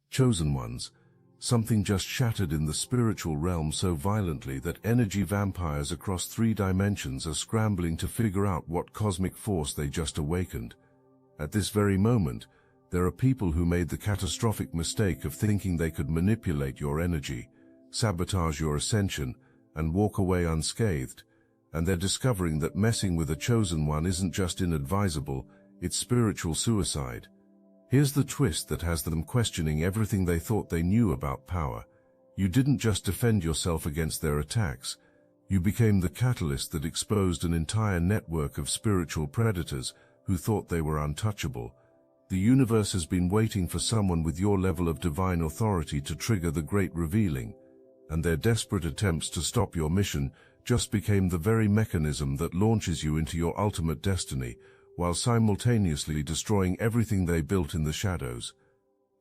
Chosen ones. Something just shattered in the spiritual realm so violently that energy vampires across 3 dimensions are scrambling to figure out what cosmic force they just awakened. At this very moment, there are people who made the catastrophic mistake of thinking they could manipulate your energy, sabotage your ascension, and walk away unscathed, and they're discovering that messing with a chosen one isn't just inadvisable, it's spiritual suicide. Here's the twist that has them questioning everything they thought they knew about power. You didn't just defend yourself against their attacks. You became the catalyst that exposed an entire network of spiritual predators who thought they were untouchable. The universe has been waiting for someone with your level of divine authority to trigger the great revealing, and their desperate attempts to stop your mission just became the very mechanism that launches you into your ultimate destiny, while simultaneously destroying everything they built in the shadows.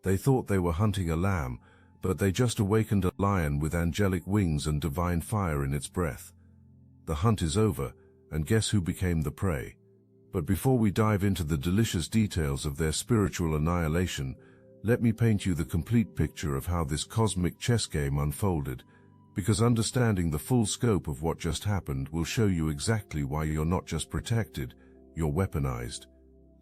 They thought they were hunting a lamb, but they just awakened a lion with angelic wings and divine fire in its breath. The hunt is over, and guess who became the prey? But before we dive into the delicious details of their spiritual annihilation, let me paint you the complete picture of how this cosmic chess game unfolded, because understanding the full scope of what just happened will show you exactly why you're not just protected, you're weaponized.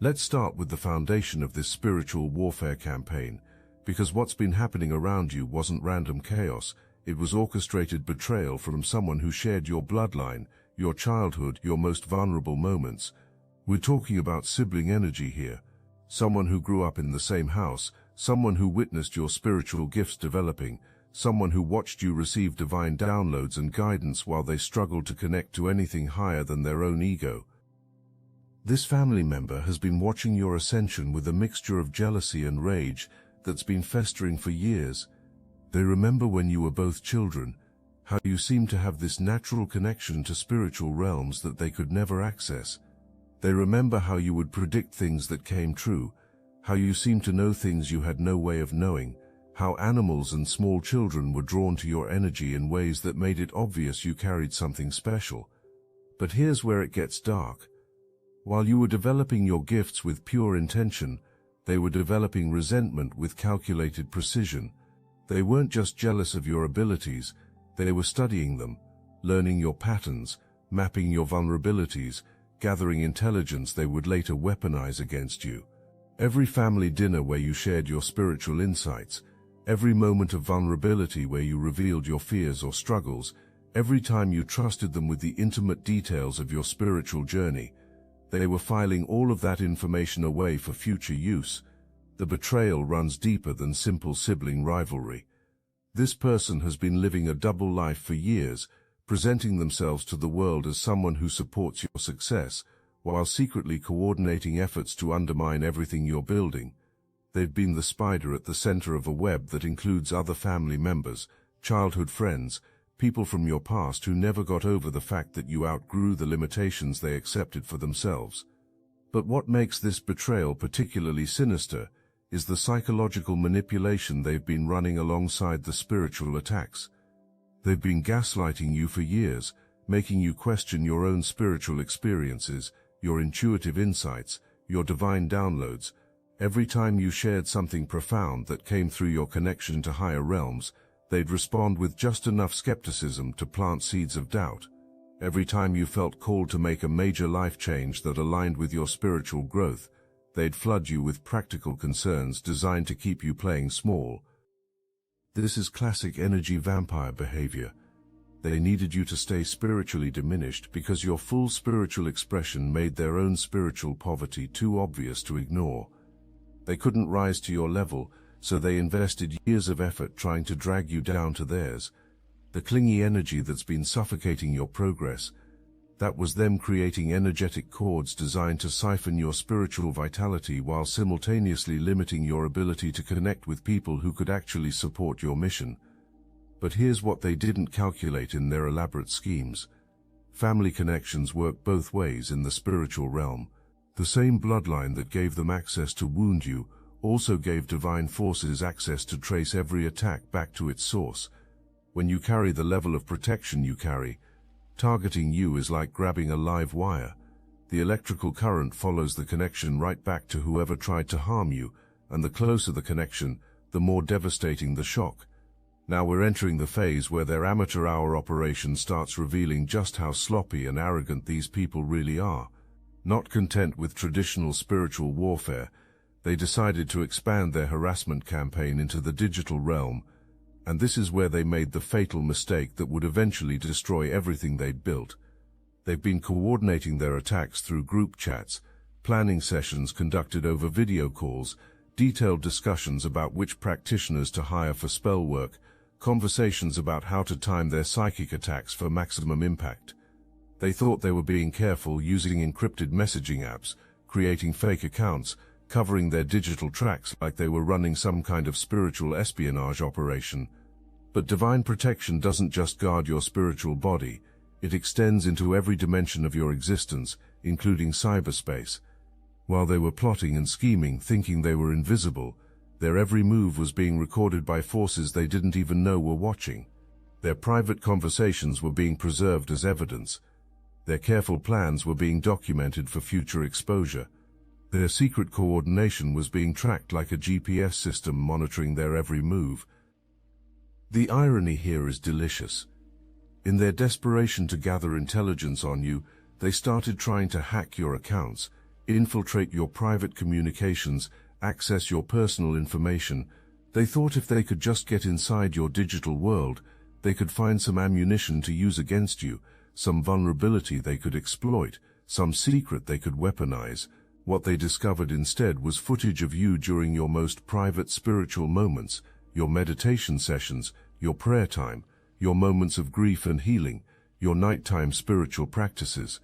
Let's start with the foundation of this spiritual warfare campaign, because what's been happening around you wasn't random chaos, it was orchestrated betrayal from someone who shared your bloodline, your childhood, your most vulnerable moments. We're talking about sibling energy here. Someone who grew up in the same house, someone who witnessed your spiritual gifts developing, someone who watched you receive divine downloads and guidance while they struggled to connect to anything higher than their own ego. This family member has been watching your ascension with a mixture of jealousy and rage that's been festering for years. They remember when you were both children, how you seemed to have this natural connection to spiritual realms that they could never access. They remember how you would predict things that came true, how you seemed to know things you had no way of knowing, how animals and small children were drawn to your energy in ways that made it obvious you carried something special. But here's where it gets dark. While you were developing your gifts with pure intention, they were developing resentment with calculated precision. They weren't just jealous of your abilities, they were studying them, learning your patterns, mapping your vulnerabilities, gathering intelligence they would later weaponize against you. Every family dinner where you shared your spiritual insights, every moment of vulnerability where you revealed your fears or struggles, every time you trusted them with the intimate details of your spiritual journey, they were filing all of that information away for future use. The betrayal runs deeper than simple sibling rivalry. This person has been living a double life for years, presenting themselves to the world as someone who supports your success, while secretly coordinating efforts to undermine everything you're building. They've been the spider at the center of a web that includes other family members, childhood friends, people from your past who never got over the fact that you outgrew the limitations they accepted for themselves. But what makes this betrayal particularly sinister is the psychological manipulation they've been running alongside the spiritual attacks. They've been gaslighting you for years, making you question your own spiritual experiences, your intuitive insights, your divine downloads. Every time you shared something profound that came through your connection to higher realms, they'd respond with just enough skepticism to plant seeds of doubt. Every time you felt called to make a major life change that aligned with your spiritual growth, they'd flood you with practical concerns designed to keep you playing small. This is classic energy vampire behavior. They needed you to stay spiritually diminished because your full spiritual expression made their own spiritual poverty too obvious to ignore. They couldn't rise to your level, so they invested years of effort trying to drag you down to theirs. The clingy energy that's been suffocating your progress, that was them creating energetic cords designed to siphon your spiritual vitality while simultaneously limiting your ability to connect with people who could actually support your mission. But here's what they didn't calculate in their elaborate schemes. Family connections work both ways in the spiritual realm. The same bloodline that gave them access to wound you also gave divine forces access to trace every attack back to its source. When you carry the level of protection you carry, targeting you is like grabbing a live wire. The electrical current follows the connection right back to whoever tried to harm you, and the closer the connection, the more devastating the shock. Now we're entering the phase where their amateur-hour operation starts revealing just how sloppy and arrogant these people really are. Not content with traditional spiritual warfare, they decided to expand their harassment campaign into the digital realm, and this is where they made the fatal mistake that would eventually destroy everything they'd built. They've been coordinating their attacks through group chats, planning sessions conducted over video calls, detailed discussions about which practitioners to hire for spell work, conversations about how to time their psychic attacks for maximum impact. They thought they were being careful, using encrypted messaging apps, creating fake accounts, covering their digital tracks like they were running some kind of spiritual espionage operation. But divine protection doesn't just guard your spiritual body, it extends into every dimension of your existence, including cyberspace. While they were plotting and scheming, thinking they were invisible, their every move was being recorded by forces they didn't even know were watching. Their private conversations were being preserved as evidence. Their careful plans were being documented for future exposure. Their secret coordination was being tracked like a GPS system monitoring their every move. The irony here is delicious. In their desperation to gather intelligence on you, they started trying to hack your accounts, infiltrate your private communications, access your personal information. They thought if they could just get inside your digital world, they could find some ammunition to use against you, some vulnerability they could exploit, some secret they could weaponize. What they discovered instead was footage of you during your most private spiritual moments, your meditation sessions, your prayer time, your moments of grief and healing, your nighttime spiritual practices.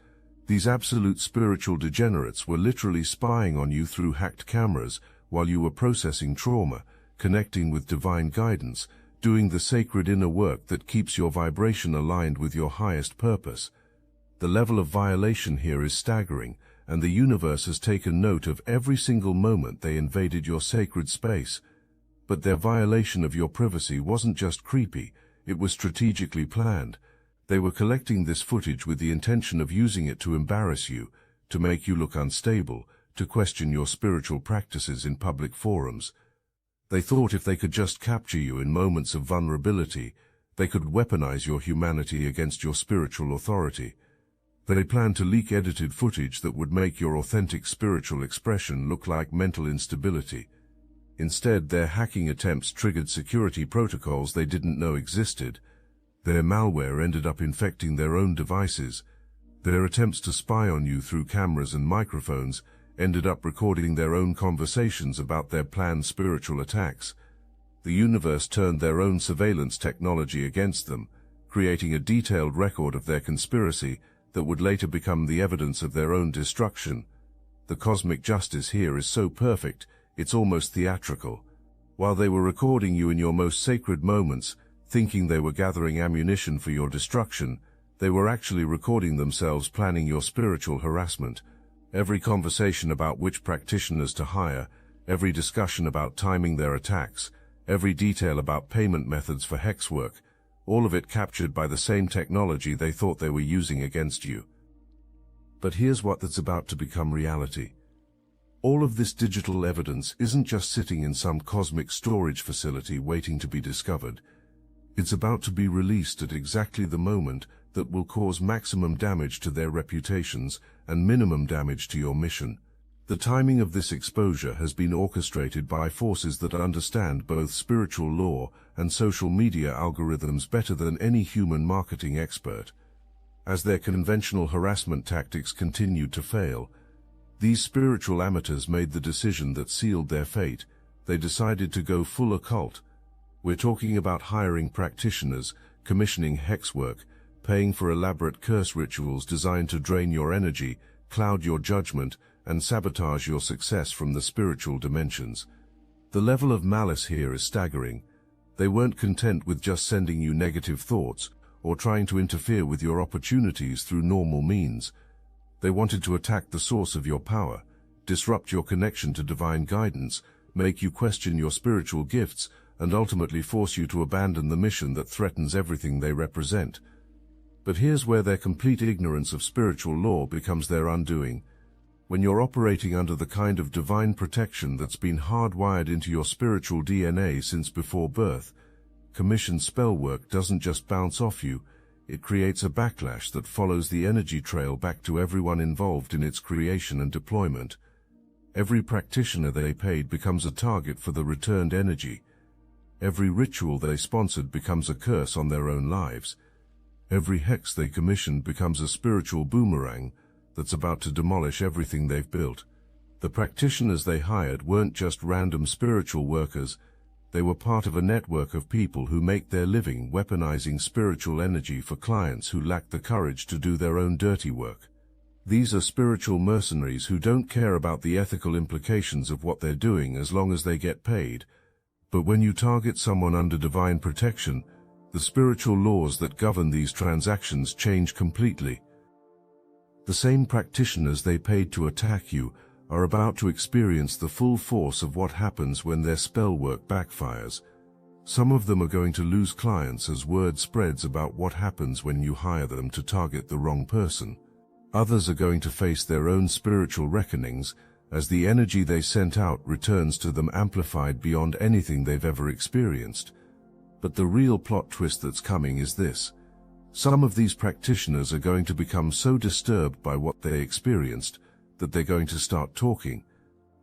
These absolute spiritual degenerates were literally spying on you through hacked cameras while you were processing trauma, connecting with divine guidance, doing the sacred inner work that keeps your vibration aligned with your highest purpose. The level of violation here is staggering, and the universe has taken note of every single moment they invaded your sacred space. But their violation of your privacy wasn't just creepy, it was strategically planned. They were collecting this footage with the intention of using it to embarrass you, to make you look unstable, to question your spiritual practices in public forums. They thought if they could just capture you in moments of vulnerability, they could weaponize your humanity against your spiritual authority. They planned to leak edited footage that would make your authentic spiritual expression look like mental instability. Instead, their hacking attempts triggered security protocols they didn't know existed. Their malware ended up infecting their own devices. Their attempts to spy on you through cameras and microphones ended up recording their own conversations about their planned spiritual attacks. The universe turned their own surveillance technology against them, creating a detailed record of their conspiracy that would later become the evidence of their own destruction. The cosmic justice here is so perfect, it's almost theatrical. While they were recording you in your most sacred moments, thinking they were gathering ammunition for your destruction, they were actually recording themselves planning your spiritual harassment. Every conversation about which practitioners to hire, every discussion about timing their attacks, every detail about payment methods for hex work, all of it captured by the same technology they thought they were using against you. But here's that's about to become reality. All of this digital evidence isn't just sitting in some cosmic storage facility waiting to be discovered. It's about to be released at exactly the moment that will cause maximum damage to their reputations and minimum damage to your mission. The timing of this exposure has been orchestrated by forces that understand both spiritual law and social media algorithms better than any human marketing expert. As their conventional harassment tactics continued to fail, these spiritual amateurs made the decision that sealed their fate. They decided to go full occult. We're talking about hiring practitioners, commissioning hex work, paying for elaborate curse rituals designed to drain your energy, cloud your judgment, and sabotage your success from the spiritual dimensions. The level of malice here is staggering. They weren't content with just sending you negative thoughts or trying to interfere with your opportunities through normal means. They wanted to attack the source of your power, disrupt your connection to divine guidance, make you question your spiritual gifts, and ultimately force you to abandon the mission that threatens everything they represent. But here's where their complete ignorance of spiritual law becomes their undoing. When you're operating under the kind of divine protection that's been hardwired into your spiritual DNA since before birth, commissioned spell work doesn't just bounce off you, it creates a backlash that follows the energy trail back to everyone involved in its creation and deployment. Every practitioner they paid becomes a target for the returned energy. Every ritual they sponsored becomes a curse on their own lives. Every hex they commissioned becomes a spiritual boomerang that's about to demolish everything they've built. The practitioners they hired weren't just random spiritual workers. They were part of a network of people who make their living weaponizing spiritual energy for clients who lack the courage to do their own dirty work. These are spiritual mercenaries who don't care about the ethical implications of what they're doing as long as they get paid. But when you target someone under divine protection, the spiritual laws that govern these transactions change completely. The same practitioners they paid to attack you are about to experience the full force of what happens when their spell work backfires. Some of them are going to lose clients as word spreads about what happens when you hire them to target the wrong person. Others are going to face their own spiritual reckonings as the energy they sent out returns to them amplified beyond anything they've ever experienced. But the real plot twist that's coming is this. Some of these practitioners are going to become so disturbed by what they experienced that they're going to start talking.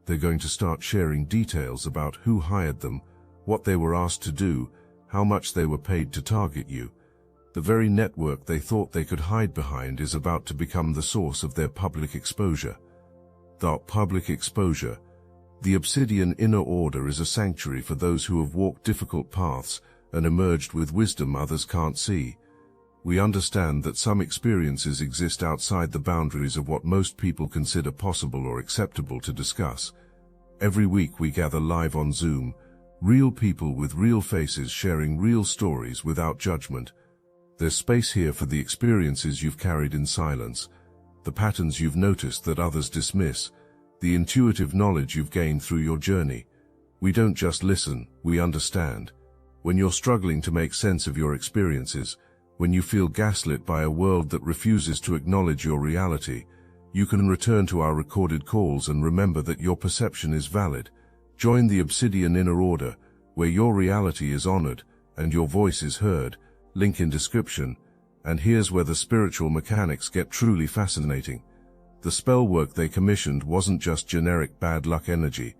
They're going to start sharing details about who hired them, what they were asked to do, how much they were paid to target you. The very network they thought they could hide behind is about to become the source of their public exposure. That public exposure. The Obsidian Inner Order is a sanctuary for those who have walked difficult paths and emerged with wisdom others can't see. We understand that some experiences exist outside the boundaries of what most people consider possible or acceptable to discuss. Every week we gather live on Zoom, real people with real faces sharing real stories without judgment. There's space here for the experiences you've carried in silence, the patterns you've noticed that others dismiss, the intuitive knowledge you've gained through your journey. We don't just listen, we understand. When you're struggling to make sense of your experiences, when you feel gaslit by a world that refuses to acknowledge your reality, you can return to our recorded calls and remember that your perception is valid. Join the Obsidian Inner Order, where your reality is honored and your voice is heard. Link in description. And here's where the spiritual mechanics get truly fascinating. The spell work they commissioned wasn't just generic bad luck energy.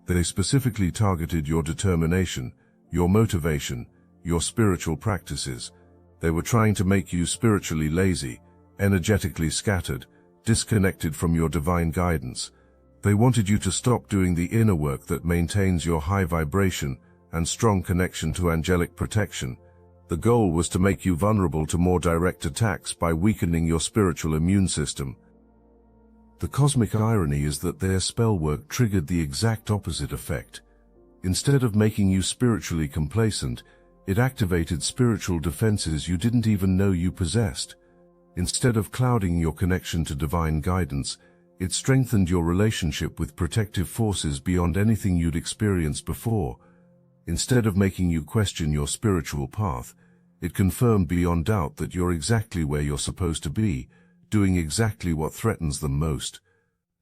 They specifically targeted your determination, your motivation, your spiritual practices. They were trying to make you spiritually lazy, energetically scattered, disconnected from your divine guidance. They wanted you to stop doing the inner work that maintains your high vibration and strong connection to angelic protection. The goal was to make you vulnerable to more direct attacks by weakening your spiritual immune system. The cosmic irony is that their spell work triggered the exact opposite effect. Instead of making you spiritually complacent, it activated spiritual defenses you didn't even know you possessed. Instead of clouding your connection to divine guidance, it strengthened your relationship with protective forces beyond anything you'd experienced before. Instead of making you question your spiritual path, it confirmed beyond doubt that you're exactly where you're supposed to be, doing exactly what threatens them most.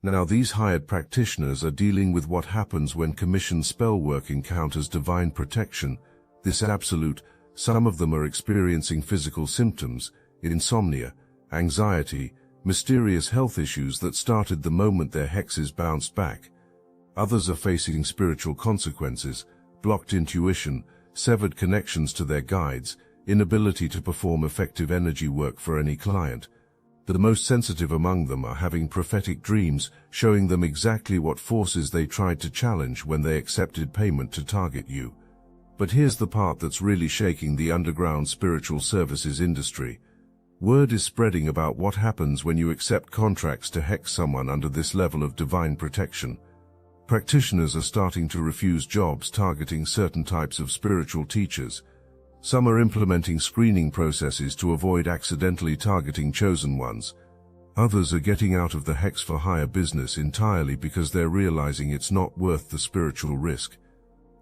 Now these hired practitioners are dealing with what happens when commissioned spell work encounters divine protection. This absolute, some of them are experiencing physical symptoms, insomnia, anxiety, mysterious health issues that started the moment their hexes bounced back. Others are facing spiritual consequences, blocked intuition, severed connections to their guides, inability to perform effective energy work for any client. The most sensitive among them are having prophetic dreams, showing them exactly what forces they tried to challenge when they accepted payment to target you. But here's the part that's really shaking the underground spiritual services industry. Word is spreading about what happens when you accept contracts to hex someone under this level of divine protection. Practitioners are starting to refuse jobs targeting certain types of spiritual teachers. Some are implementing screening processes to avoid accidentally targeting chosen ones. Others are getting out of the hex for hire business entirely because they're realizing it's not worth the spiritual risk.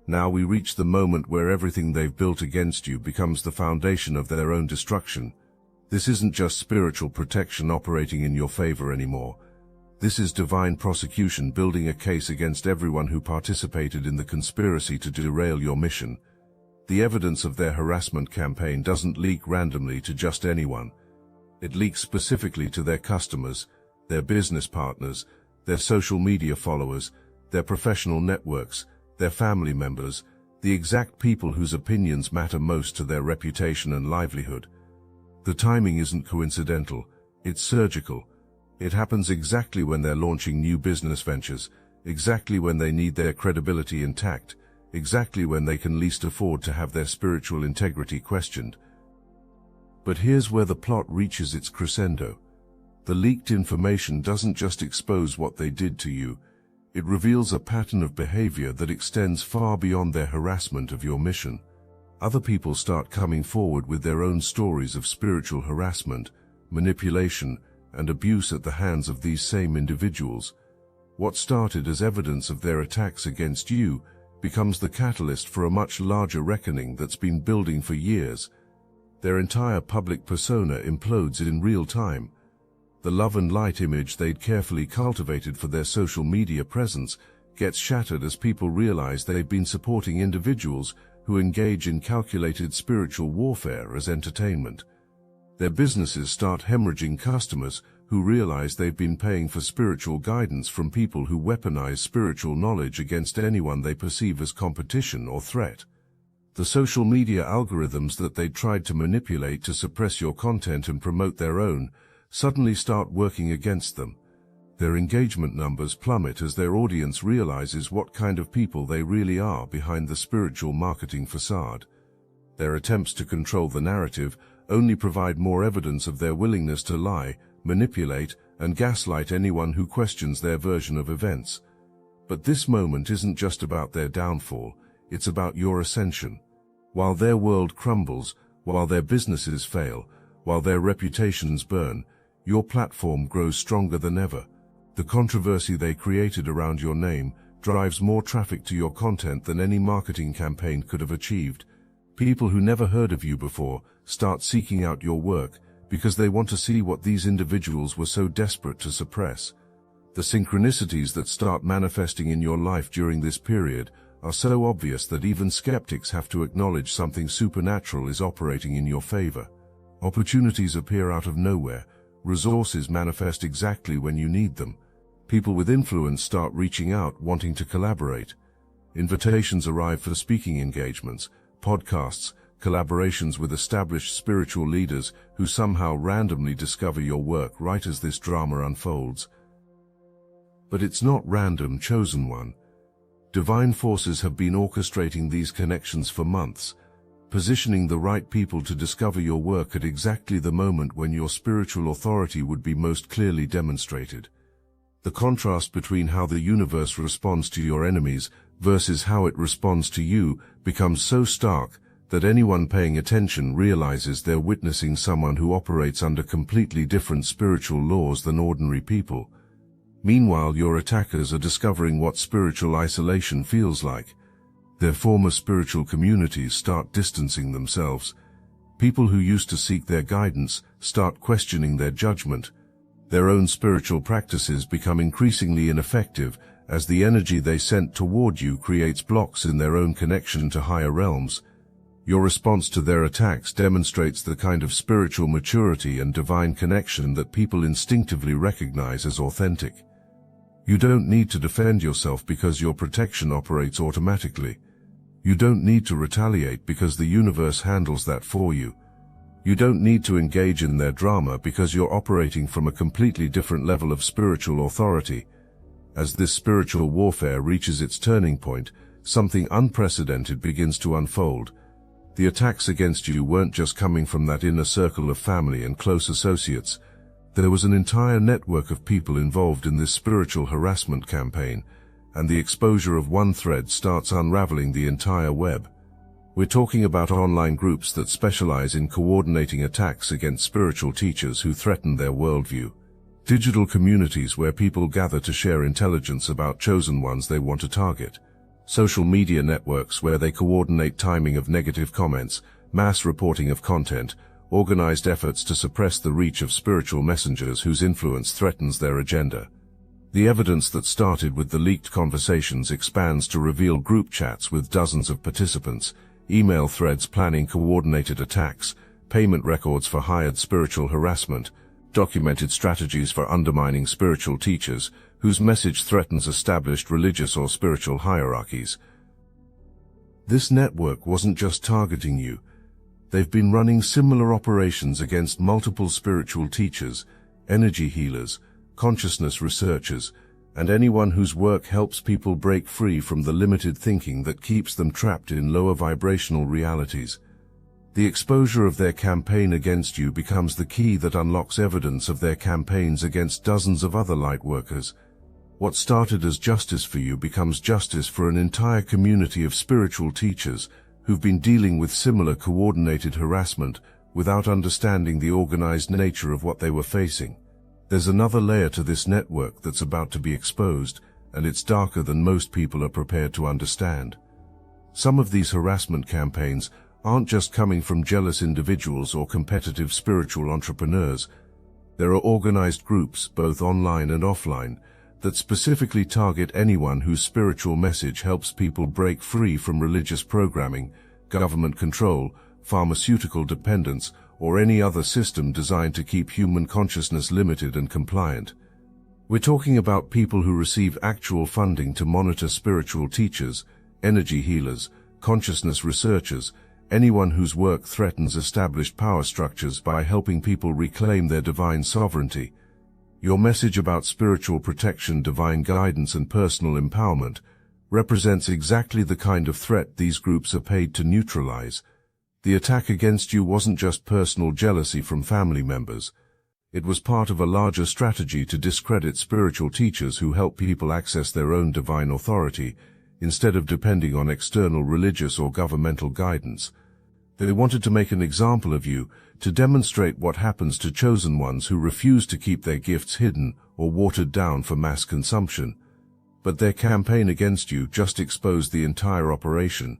Now we reach the moment where everything they've built against you becomes the foundation of their own destruction. This isn't just spiritual protection operating in your favor anymore. This is divine prosecution building a case against everyone who participated in the conspiracy to derail your mission. The evidence of their harassment campaign doesn't leak randomly to just anyone. It leaks specifically to their customers, their business partners, their social media followers, their professional networks, their family members, the exact people whose opinions matter most to their reputation and livelihood. The timing isn't coincidental, it's surgical. It happens exactly when they're launching new business ventures, exactly when they need their credibility intact, exactly when they can least afford to have their spiritual integrity questioned. But here's where the plot reaches its crescendo. The leaked information doesn't just expose what they did to you, it reveals a pattern of behavior that extends far beyond their harassment of your mission. Other people start coming forward with their own stories of spiritual harassment, manipulation, and abuse at the hands of these same individuals. What started as evidence of their attacks against you becomes the catalyst for a much larger reckoning that's been building for years. Their entire public persona implodes in real time. The love and light image they'd carefully cultivated for their social media presence gets shattered as people realize they've been supporting individuals who engage in calculated spiritual warfare as entertainment. Their businesses start hemorrhaging customers who realize they've been paying for spiritual guidance from people who weaponize spiritual knowledge against anyone they perceive as competition or threat. The social media algorithms that they tried to manipulate to suppress your content and promote their own suddenly start working against them. Their engagement numbers plummet as their audience realizes what kind of people they really are behind the spiritual marketing facade. Their attempts to control the narrative only provide more evidence of their willingness to lie, manipulate, and gaslight anyone who questions their version of events. But this moment isn't just about their downfall, it's about your ascension. While their world crumbles, while their businesses fail, while their reputations burn, your platform grows stronger than ever. The controversy they created around your name drives more traffic to your content than any marketing campaign could have achieved. People who never heard of you before start seeking out your work because they want to see what these individuals were so desperate to suppress. The synchronicities that start manifesting in your life during this period are so obvious that even skeptics have to acknowledge something supernatural is operating in your favor. Opportunities appear out of nowhere. Resources manifest exactly when you need them. People with influence start reaching out, wanting to collaborate. Invitations arrive for speaking engagements, podcasts, collaborations with established spiritual leaders who somehow randomly discover your work right as this drama unfolds. But it's not random, chosen one. Divine forces have been orchestrating these connections for months, positioning the right people to discover your work at exactly the moment when your spiritual authority would be most clearly demonstrated. The contrast between how the universe responds to your enemies versus how it responds to you becomes so stark that anyone paying attention realizes they're witnessing someone who operates under completely different spiritual laws than ordinary people. Meanwhile, your attackers are discovering what spiritual isolation feels like. Their former spiritual communities start distancing themselves. People who used to seek their guidance start questioning their judgment. Their own spiritual practices become increasingly ineffective as the energy they sent toward you creates blocks in their own connection to higher realms. Your response to their attacks demonstrates the kind of spiritual maturity and divine connection that people instinctively recognize as authentic. You don't need to defend yourself because your protection operates automatically. You don't need to retaliate because the universe handles that for you. You don't need to engage in their drama because you're operating from a completely different level of spiritual authority. As this spiritual warfare reaches its turning point, something unprecedented begins to unfold. The attacks against you weren't just coming from that inner circle of family and close associates. There was an entire network of people involved in this spiritual harassment campaign, and the exposure of one thread starts unraveling the entire web. We're talking about online groups that specialize in coordinating attacks against spiritual teachers who threaten their worldview. Digital communities where people gather to share intelligence about chosen ones they want to target. Social media networks where they coordinate timing of negative comments, mass reporting of content, organized efforts to suppress the reach of spiritual messengers whose influence threatens their agenda. The evidence that started with the leaked conversations expands to reveal group chats with dozens of participants, email threads planning coordinated attacks, payment records for hired spiritual harassment, documented strategies for undermining spiritual teachers whose message threatens established religious or spiritual hierarchies. This network wasn't just targeting you. They've been running similar operations against multiple spiritual teachers, energy healers, consciousness researchers, and anyone whose work helps people break free from the limited thinking that keeps them trapped in lower vibrational realities. The exposure of their campaign against you becomes the key that unlocks evidence of their campaigns against dozens of other light workers. What started as justice for you becomes justice for an entire community of spiritual teachers who've been dealing with similar coordinated harassment without understanding the organized nature of what they were facing. There's another layer to this network that's about to be exposed, and it's darker than most people are prepared to understand. Some of these harassment campaigns aren't just coming from jealous individuals or competitive spiritual entrepreneurs. There are organized groups, both online and offline, that specifically target anyone whose spiritual message helps people break free from religious programming, government control, pharmaceutical dependence, or any other system designed to keep human consciousness limited and compliant. We're talking about people who receive actual funding to monitor spiritual teachers, energy healers, consciousness researchers, anyone whose work threatens established power structures by helping people reclaim their divine sovereignty. Your message about spiritual protection, divine guidance, and personal empowerment represents exactly the kind of threat these groups are paid to neutralize. The attack against you wasn't just personal jealousy from family members. It was part of a larger strategy to discredit spiritual teachers who help people access their own divine authority, instead of depending on external religious or governmental guidance. They wanted to make an example of you, to demonstrate what happens to chosen ones who refuse to keep their gifts hidden or watered down for mass consumption. But their campaign against you just exposed the entire operation.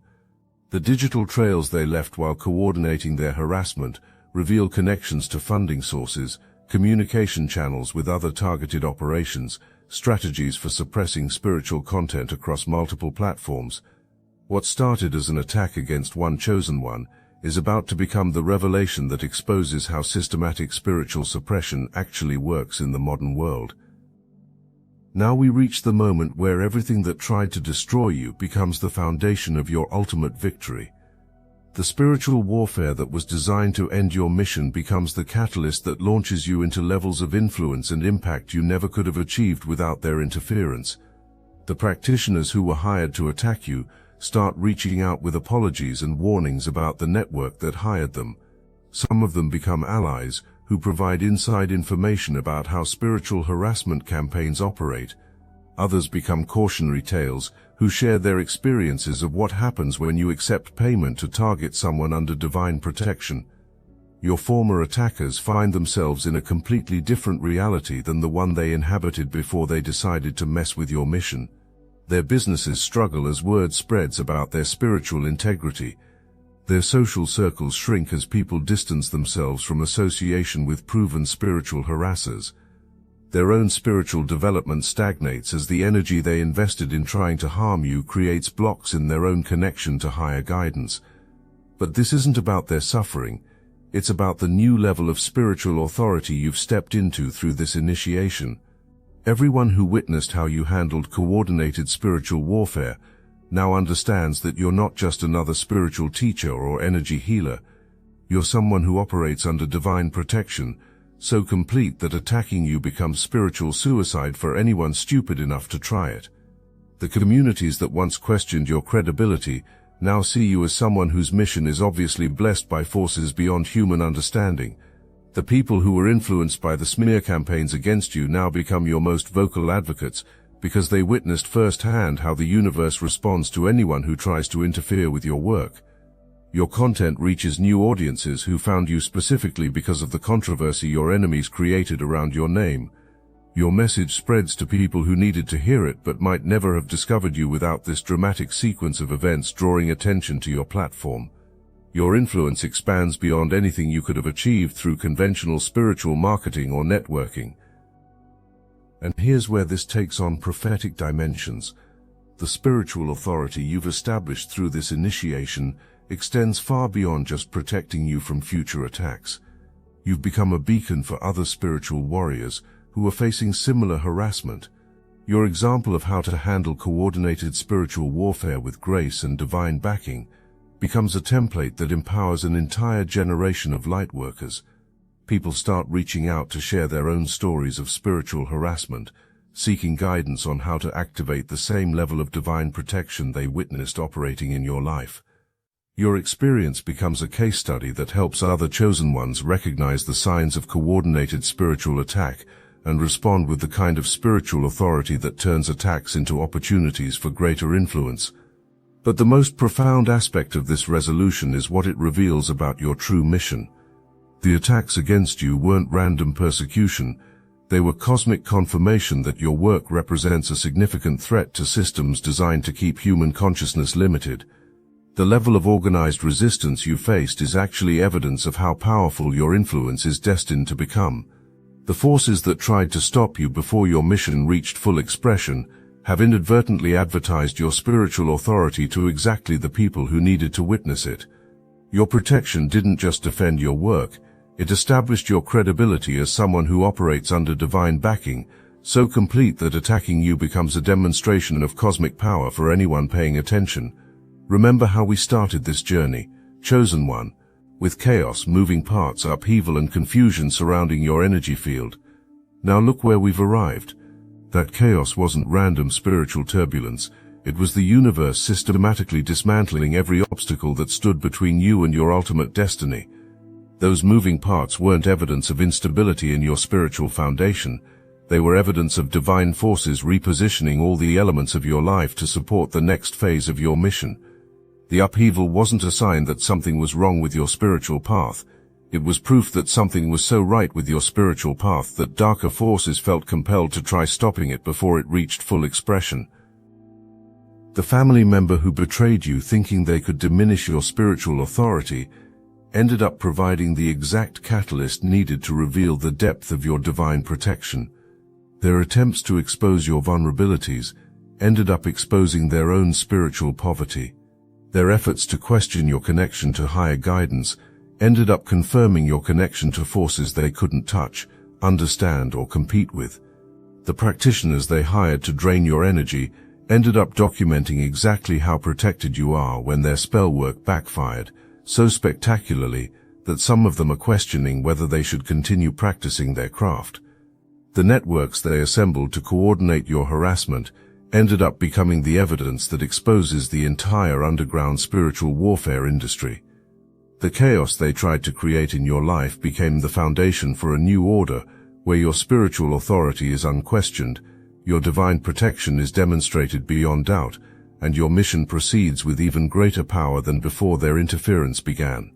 The digital trails they left while coordinating their harassment reveal connections to funding sources, communication channels with other targeted operations, strategies for suppressing spiritual content across multiple platforms. What started as an attack against one chosen one is about to become the revelation that exposes how systematic spiritual suppression actually works in the modern world. Now we reach the moment where everything that tried to destroy you becomes the foundation of your ultimate victory. The spiritual warfare that was designed to end your mission becomes the catalyst that launches you into levels of influence and impact you never could have achieved without their interference. The practitioners who were hired to attack you start reaching out with apologies and warnings about the network that hired them. Some of them become allies who provide inside information about how spiritual harassment campaigns operate. Others become cautionary tales who share their experiences of what happens when you accept payment to target someone under divine protection. Your former attackers find themselves in a completely different reality than the one they inhabited before they decided to mess with your mission. Their businesses struggle as word spreads about their spiritual integrity. Their social circles shrink as people distance themselves from association with proven spiritual harassers. Their own spiritual development stagnates as the energy they invested in trying to harm you creates blocks in their own connection to higher guidance. But this isn't about their suffering. It's about the new level of spiritual authority you've stepped into through this initiation. Everyone who witnessed how you handled coordinated spiritual warfare now understands that you're not just another spiritual teacher or energy healer. You're someone who operates under divine protection, so complete that attacking you becomes spiritual suicide for anyone stupid enough to try it. The communities that once questioned your credibility now see you as someone whose mission is obviously blessed by forces beyond human understanding. The people who were influenced by the smear campaigns against you now become your most vocal advocates because they witnessed firsthand how the universe responds to anyone who tries to interfere with your work. Your content reaches new audiences who found you specifically because of the controversy your enemies created around your name. Your message spreads to people who needed to hear it but might never have discovered you without this dramatic sequence of events drawing attention to your platform. Your influence expands beyond anything you could have achieved through conventional spiritual marketing or networking. And here's where this takes on prophetic dimensions. The spiritual authority you've established through this initiation extends far beyond just protecting you from future attacks. You've become a beacon for other spiritual warriors who are facing similar harassment. Your example of how to handle coordinated spiritual warfare with grace and divine backing becomes a template that empowers an entire generation of lightworkers. People start reaching out to share their own stories of spiritual harassment, seeking guidance on how to activate the same level of divine protection they witnessed operating in your life. Your experience becomes a case study that helps other chosen ones recognize the signs of coordinated spiritual attack and respond with the kind of spiritual authority that turns attacks into opportunities for greater influence. But the most profound aspect of this resolution is what it reveals about your true mission. The attacks against you weren't random persecution. They were cosmic confirmation that your work represents a significant threat to systems designed to keep human consciousness limited. The level of organized resistance you faced is actually evidence of how powerful your influence is destined to become. The forces that tried to stop you before your mission reached full expression have inadvertently advertised your spiritual authority to exactly the people who needed to witness it. Your protection didn't just defend your work, it established your credibility as someone who operates under divine backing, so complete that attacking you becomes a demonstration of cosmic power for anyone paying attention. Remember how we started this journey, Chosen One, with chaos, moving parts, upheaval and confusion surrounding your energy field. Now look where we've arrived. That chaos wasn't random spiritual turbulence, it was the universe systematically dismantling every obstacle that stood between you and your ultimate destiny. Those moving parts weren't evidence of instability in your spiritual foundation, they were evidence of divine forces repositioning all the elements of your life to support the next phase of your mission. The upheaval wasn't a sign that something was wrong with your spiritual path. It was proof that something was so right with your spiritual path that darker forces felt compelled to try stopping it before it reached full expression. The family member who betrayed you thinking they could diminish your spiritual authority ended up providing the exact catalyst needed to reveal the depth of your divine protection. Their attempts to expose your vulnerabilities ended up exposing their own spiritual poverty. Their efforts to question your connection to higher guidance ended up confirming your connection to forces they couldn't touch, understand, or compete with. The practitioners they hired to drain your energy ended up documenting exactly how protected you are when their spell work backfired, so spectacularly that some of them are questioning whether they should continue practicing their craft. The networks they assembled to coordinate your harassment ended up becoming the evidence that exposes the entire underground spiritual warfare industry. The chaos they tried to create in your life became the foundation for a new order where your spiritual authority is unquestioned, your divine protection is demonstrated beyond doubt, and your mission proceeds with even greater power than before their interference began.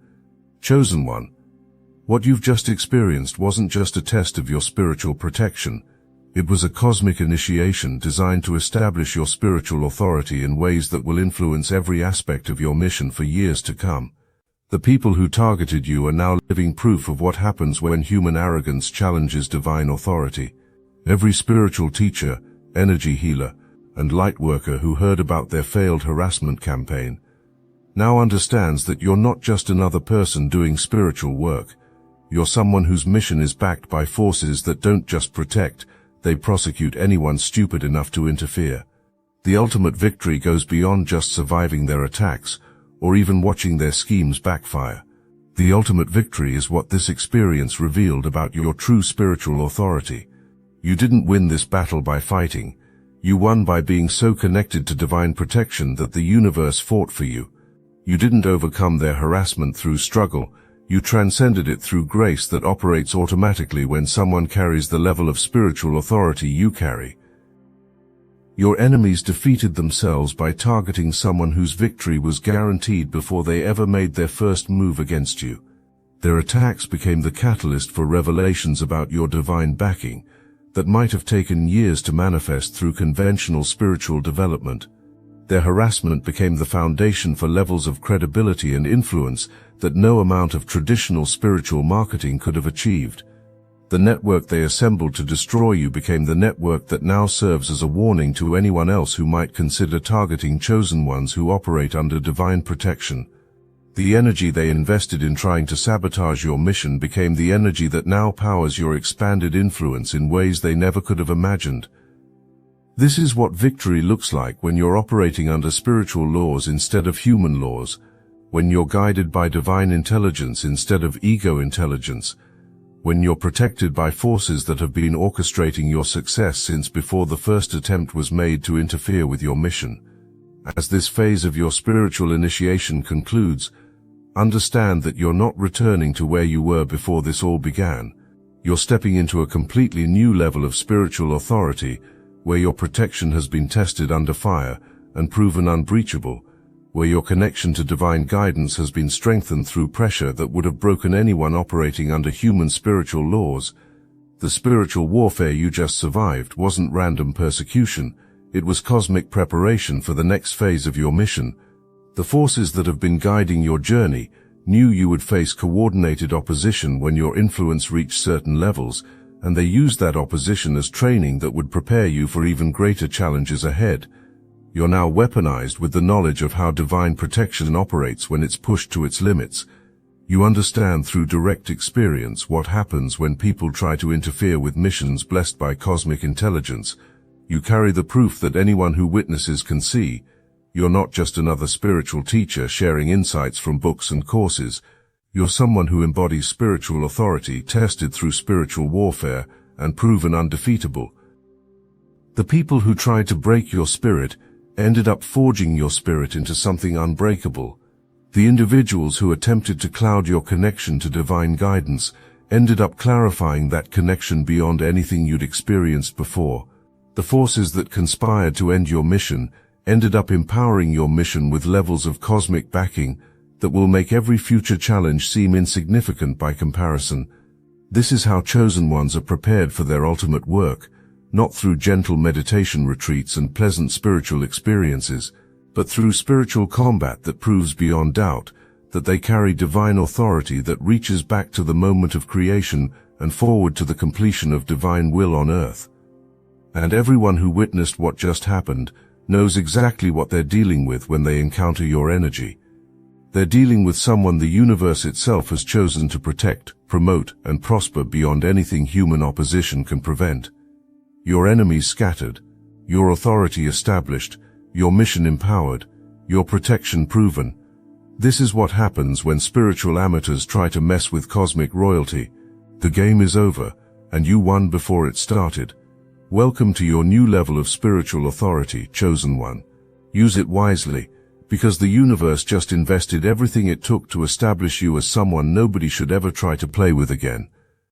Chosen One, what you've just experienced wasn't just a test of your spiritual protection. It was a cosmic initiation designed to establish your spiritual authority in ways that will influence every aspect of your mission for years to come. The people who targeted you are now living proof of what happens when human arrogance challenges divine authority. Every spiritual teacher, energy healer, and lightworker who heard about their failed harassment campaign now understands that you're not just another person doing spiritual work. You're someone whose mission is backed by forces that don't just protect, they prosecute anyone stupid enough to interfere. The ultimate victory goes beyond just surviving their attacks, or even watching their schemes backfire. The ultimate victory is what this experience revealed about your true spiritual authority. You didn't win this battle by fighting. You won by being so connected to divine protection that the universe fought for you. You didn't overcome their harassment through struggle. You transcended it through grace that operates automatically when someone carries the level of spiritual authority you carry. Your enemies defeated themselves by targeting someone whose victory was guaranteed before they ever made their first move against you. Their attacks became the catalyst for revelations about your divine backing that might have taken years to manifest through conventional spiritual development. Their harassment became the foundation for levels of credibility and influence that no amount of traditional spiritual marketing could have achieved. The network they assembled to destroy you became the network that now serves as a warning to anyone else who might consider targeting chosen ones who operate under divine protection. The energy they invested in trying to sabotage your mission became the energy that now powers your expanded influence in ways they never could have imagined. This is what victory looks like when you're operating under spiritual laws instead of human laws, when you're guided by divine intelligence instead of ego intelligence, when you're protected by forces that have been orchestrating your success since before the first attempt was made to interfere with your mission. As this phase of your spiritual initiation concludes, understand that you're not returning to where you were before this all began. You're stepping into a completely new level of spiritual authority, where your protection has been tested under fire and proven unbreachable, where your connection to divine guidance has been strengthened through pressure that would have broken anyone operating under human spiritual laws. The spiritual warfare you just survived wasn't random persecution, it was cosmic preparation for the next phase of your mission. The forces that have been guiding your journey knew you would face coordinated opposition when your influence reached certain levels, and they used that opposition as training that would prepare you for even greater challenges ahead. You're now weaponized with the knowledge of how divine protection operates when it's pushed to its limits. You understand through direct experience what happens when people try to interfere with missions blessed by cosmic intelligence. You carry the proof that anyone who witnesses can see. You're not just another spiritual teacher sharing insights from books and courses. You're someone who embodies spiritual authority tested through spiritual warfare and proven undefeatable. The people who tried to break your spirit ended up forging your spirit into something unbreakable. The individuals who attempted to cloud your connection to divine guidance ended up clarifying that connection beyond anything you'd experienced before. The forces that conspired to end your mission ended up empowering your mission with levels of cosmic backing that will make every future challenge seem insignificant by comparison. This is how chosen ones are prepared for their ultimate work, not through gentle meditation retreats and pleasant spiritual experiences, but through spiritual combat that proves beyond doubt that they carry divine authority that reaches back to the moment of creation and forward to the completion of divine will on earth. And everyone who witnessed what just happened knows exactly what they're dealing with when they encounter your energy. They're dealing with someone the universe itself has chosen to protect, promote, and prosper beyond anything human opposition can prevent. Your enemies scattered, your authority established, your mission empowered, your protection proven. This is what happens when spiritual amateurs try to mess with cosmic royalty. The game is over, and you won before it started. Welcome to your new level of spiritual authority, chosen one. Use it wisely, because the universe just invested everything it took to establish you as someone nobody should ever try to play with again.